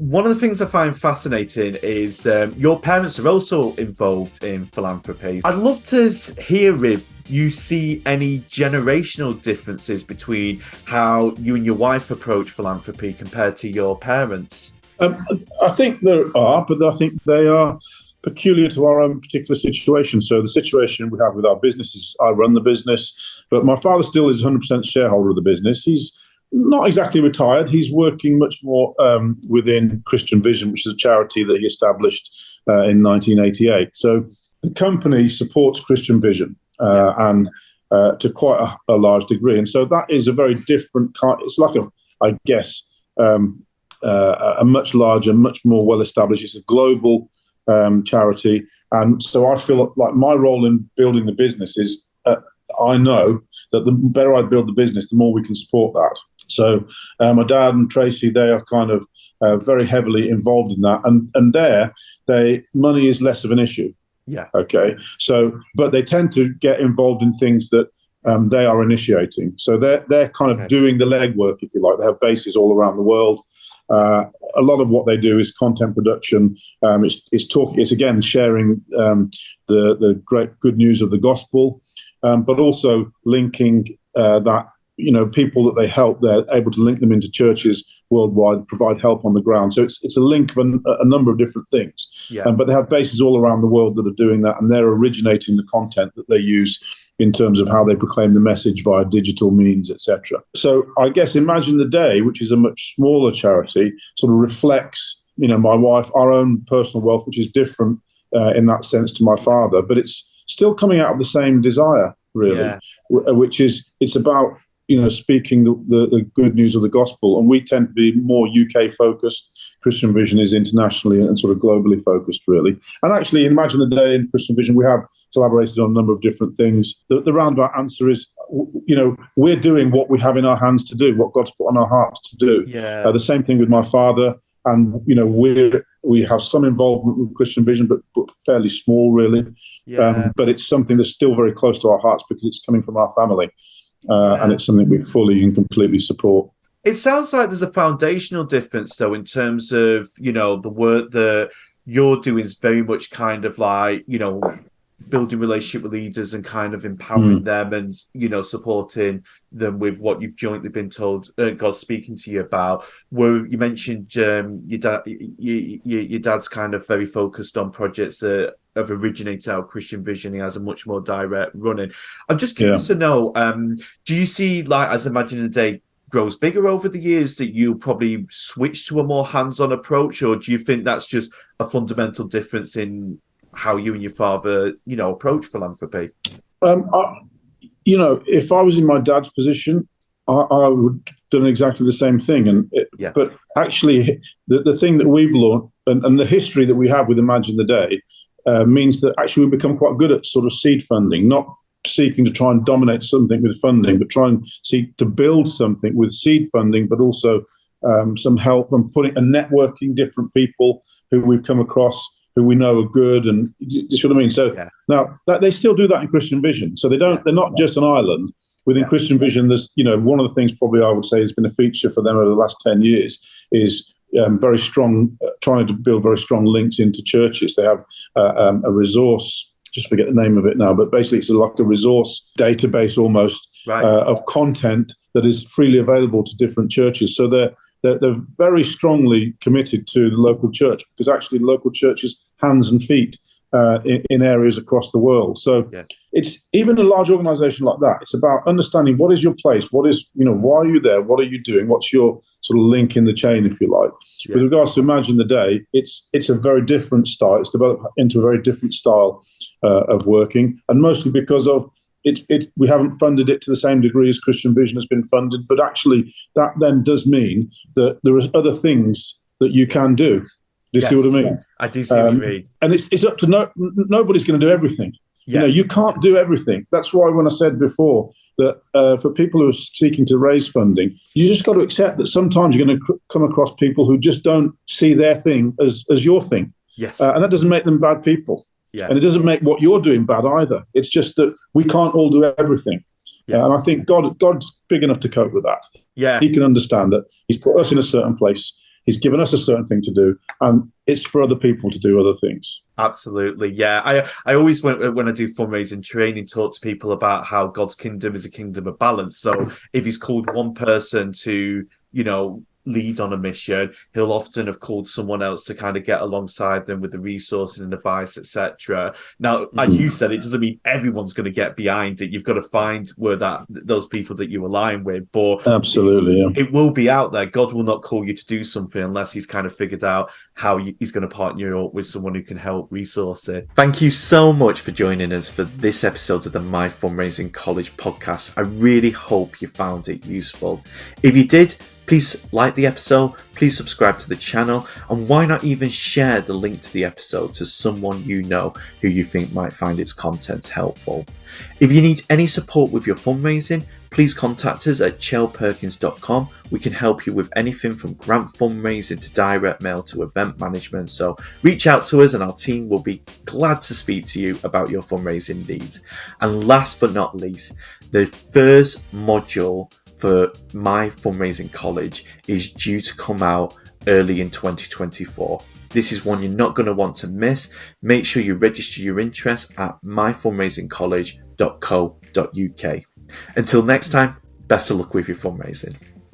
One of the things I find fascinating is your parents are also involved in philanthropy. I'd love to hear if you see any generational differences between how you and your wife approach philanthropy compared to your parents. I think there are, but I think they are peculiar to our own particular situation. So the situation we have with our business is I run the business, but my father still is 100% shareholder of the business. He's not exactly retired. He's working much more within Christian Vision, which is a charity that he established in 1988. So the company supports Christian Vision and to quite a large degree. And so that is a very different kind. It's like a much larger, much more well-established. It's a global charity. And so I feel like my role in building the business is I know that the better I build the business, the more we can support that. So my dad and Tracy, they are kind of very heavily involved in that. And there, money is less of an issue. Yeah. Okay. So, but they tend to get involved in things that they are initiating. So they're kind of doing the legwork, if you like. They have bases all around the world. A lot of what they do is content production. It's again sharing the great good news of the gospel, but also linking that people that they help. They're able to link them into churches worldwide, provide help on the ground. So it's a link of a number of different things. Yeah. But they have bases all around the world that are doing that, and they're originating the content that they use in terms of how they proclaim the message via digital means, etc. So I guess Imagine the Day, which is a much smaller charity, sort of reflects, my wife, our own personal wealth, which is different in that sense to my father, but it's still coming out of the same desire, really, which is it's about speaking the good news of the gospel. And we tend to be more UK focused. Christian Vision is internationally and sort of globally focused, really. And actually, Imagine the Day and Christian Vision, we have collaborated on a number of different things. The roundabout answer is, we're doing what we have in our hands to do, what God's put on our hearts to do. Yeah. The same thing with my father. And, we have some involvement with Christian Vision, but fairly small, really. Yeah. But it's something that's still very close to our hearts because it's coming from our family. And it's something we fully and completely support. It sounds like there's a foundational difference, though, in terms of, the work that you're doing is very much kind of like, building relationship with leaders and kind of empowering them and, supporting them with what you've jointly been told God's speaking to you about. Where you mentioned your dad's kind of very focused on projects that have originated out of Christian Vision. He has a much more direct running. I'm just curious to know, do you see, like, as Imagine the Day grows bigger over the years, that you probably switch to a more hands-on approach, or do you think that's just a fundamental difference in how you and your father, approach philanthropy? If I was in my dad's position, I would have done exactly the same thing. But actually, the thing that we've learned and the history that we have with Imagine the Day means that actually we've become quite good at sort of seed funding, not seeking to try and dominate something with funding, but try and seek to build something with seed funding, but also some help and networking different people who we've come across who we know are good, and you see what I mean? So now they still do that in Christian Vision. So they're not just an island. Within Christian Vision, there's, one of the things probably I would say has been a feature for them over the last 10 years is very strong, trying to build very strong links into churches. They have a resource, just forget the name of it now, but basically it's like a resource database almost of content that is freely available to different churches. So they're very strongly committed to the local church, because actually the local church is hands and feet in areas across the world. So it's even a large organization like that. It's about understanding what is your place, what is, why are you there, what are you doing, what's your sort of link in the chain, if you like. With regards to Imagine the Day, it's a very different style. It's developed into a very different style of working, and mostly because of we haven't funded it to the same degree as Christian Vision has been funded, but actually that then does mean that there are other things that you can do. Do you see what I mean? I do see what you mean. And it's up to nobody's going to do everything. Yes. You can't do everything. That's why when I said before that for people who are seeking to raise funding, you just got to accept that sometimes you're going to come across people who just don't see their thing as your thing. Yes. And that doesn't make them bad people. Yeah. And it doesn't make what you're doing bad either. It's just that we can't all do everything. Yes. And I think God's big enough to cope with that. Yeah. He can understand that. He's put us in a certain place. He's given us a certain thing to do, and it's for other people to do other things. Absolutely, yeah. I always, when I do fundraising training, talk to people about how God's kingdom is a kingdom of balance. So if he's called one person to, lead on a mission, he'll often have called someone else to kind of get alongside them with the resourcing and advice, etc. Now, as you said, it doesn't mean everyone's going to get behind it. You've got to find where those people that you align with. But absolutely, yeah. It will be out there. God will not call you to do something unless he's kind of figured out how he's going to partner you up with someone who can help resource it. Thank you so much for joining us for this episode of the My Fundraising College podcast. I really hope you found it useful. If you did, please like the episode, please subscribe to the channel, and why not even share the link to the episode to someone you know who you think might find its content helpful. If you need any support with your fundraising, please contact us at chelperkins.com. We can help you with anything from grant fundraising to direct mail to event management. So reach out to us and our team will be glad to speak to you about your fundraising needs. And last but not least, the first module for My Fundraising College is due to come out early in 2024. This is one you're not going to want to miss. Make sure you register your interest at myfundraisingcollege.co.uk. Until next time, best of luck with your fundraising.